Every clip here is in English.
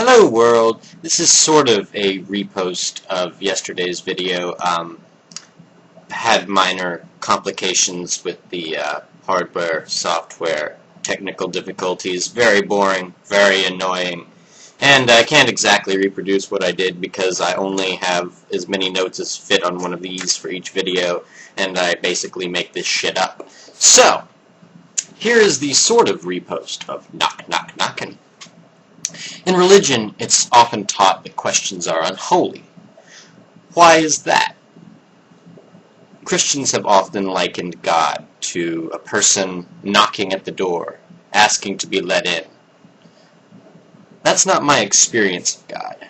Hello world, this is sort of a repost of yesterday's video. Had minor complications with the hardware, software, technical difficulties, very boring, very annoying, and I can't exactly reproduce what I did because I only have as many notes as fit on one of these for each video, and I basically make this shit up. So, here is the sort of repost of Knock Knockin. In religion, it's often taught that questions are unholy. Why is that? Christians have often likened God to a person knocking at the door, asking to be let in. That's not my experience of God.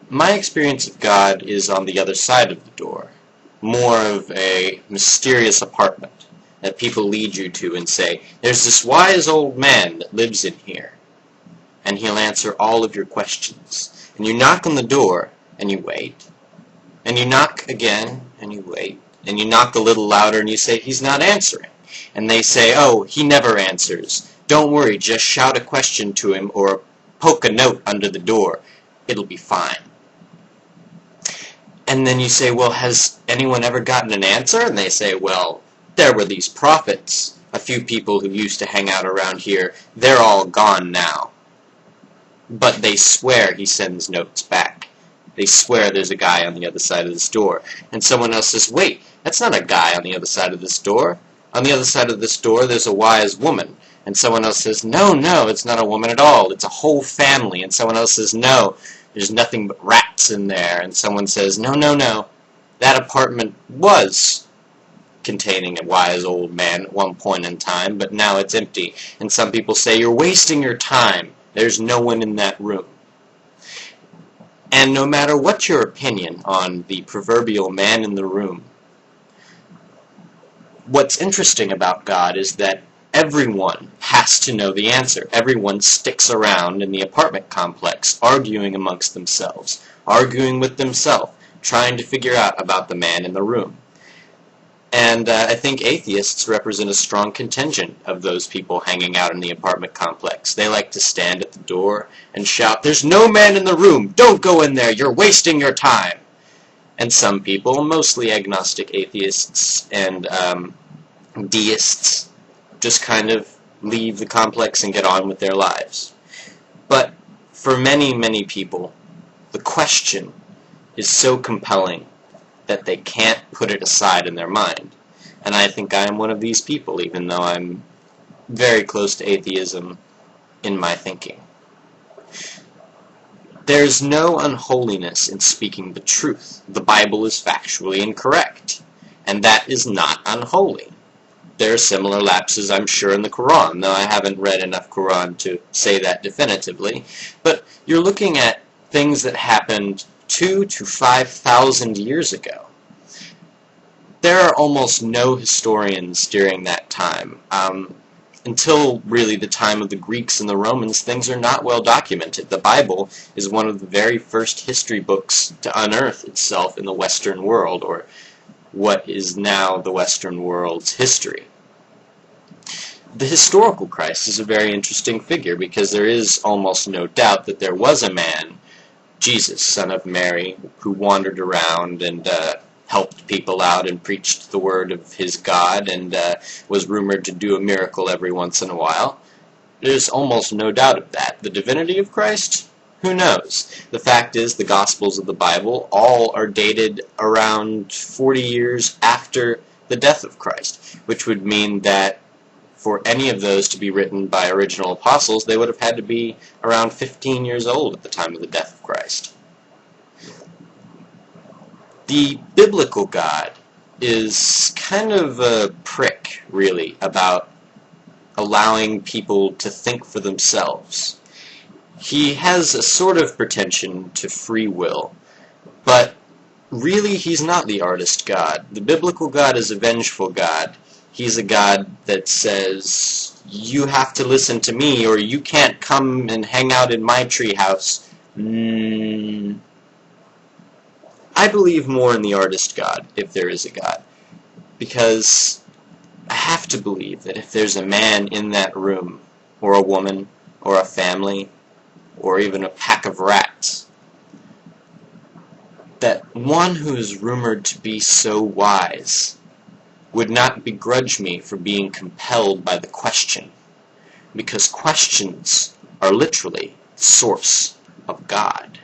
My experience of God is on the other side of the door, more of a mysterious apartment that people lead you to and say, "There's this wise old man that lives in here, and he'll answer all of your questions." And you knock on the door, and you wait. And you knock again, and you wait. And you knock a little louder, and you say, "He's not answering." And they say, "Oh, he never answers. Don't worry, just shout a question to him or poke a note under the door. It'll be fine." And then you say, "Well, has anyone ever gotten an answer?" And they say, "Well, there were these prophets, a few people who used to hang out around here. They're all gone now. But they swear he sends notes back. They swear there's a guy on the other side of this door." And someone else says, "Wait, that's not a guy on the other side of this door. On the other side of this door, there's a wise woman." And someone else says, "No, it's not a woman at all. It's a whole family." And someone else says, "No, there's nothing but rats in there." And someone says, No. That apartment was containing a wise old man at one point in time, but now it's empty." And some people say, "You're wasting your time. There's no one in that room." And no matter what your opinion on the proverbial man in the room, what's interesting about God is that everyone has to know the answer. Everyone sticks around in the apartment complex, arguing amongst themselves, arguing with themselves, trying to figure out about the man in the room. And I think atheists represent a strong contingent of those people hanging out in the apartment complex. They like to stand at the door and shout, "There's no man in the room! Don't go in there! You're wasting your time!" And some people, mostly agnostic atheists and deists, just kind of leave the complex and get on with their lives. But for many, many people, the question is so compelling that they can't put it aside in their mind. And I think I am one of these people, even though I'm very close to atheism in my thinking. There's no unholiness in speaking the truth. The Bible is factually incorrect, and that is not unholy. There are similar lapses, I'm sure, in the Quran, though I haven't read enough Quran to say that definitively. But you're looking at things that happened 2,000 to 5,000 years ago. There are almost no historians during that time. Until really the time of the Greeks and the Romans, things are not well documented. The Bible is one of the very first history books to unearth itself in the Western world, or what is now the Western world's history. The historical Christ is a very interesting figure because there is almost no doubt that there was a man, Jesus, son of Mary, who wandered around and helped people out and preached the word of his God and was rumored to do a miracle every once in a while. There's almost no doubt of that. The divinity of Christ? Who knows? The fact is, the Gospels of the Bible all are dated around 40 years after the death of Christ, which would mean that for any of those to be written by original apostles, they would have had to be around 15 years old at the time of the death of Christ. The biblical God is kind of a prick, really, about allowing people to think for themselves. He has a sort of pretension to free will, but really he's not the artist God. The biblical God is a vengeful God. He's a God that says, "You have to listen to me, or you can't come and hang out in my treehouse." I believe more in the artist God, if there is a God, because I have to believe that if there's a man in that room, or a woman, or a family, or even a pack of rats, that one who is rumored to be so wise would not begrudge me for being compelled by the question, because questions are literally the source of God.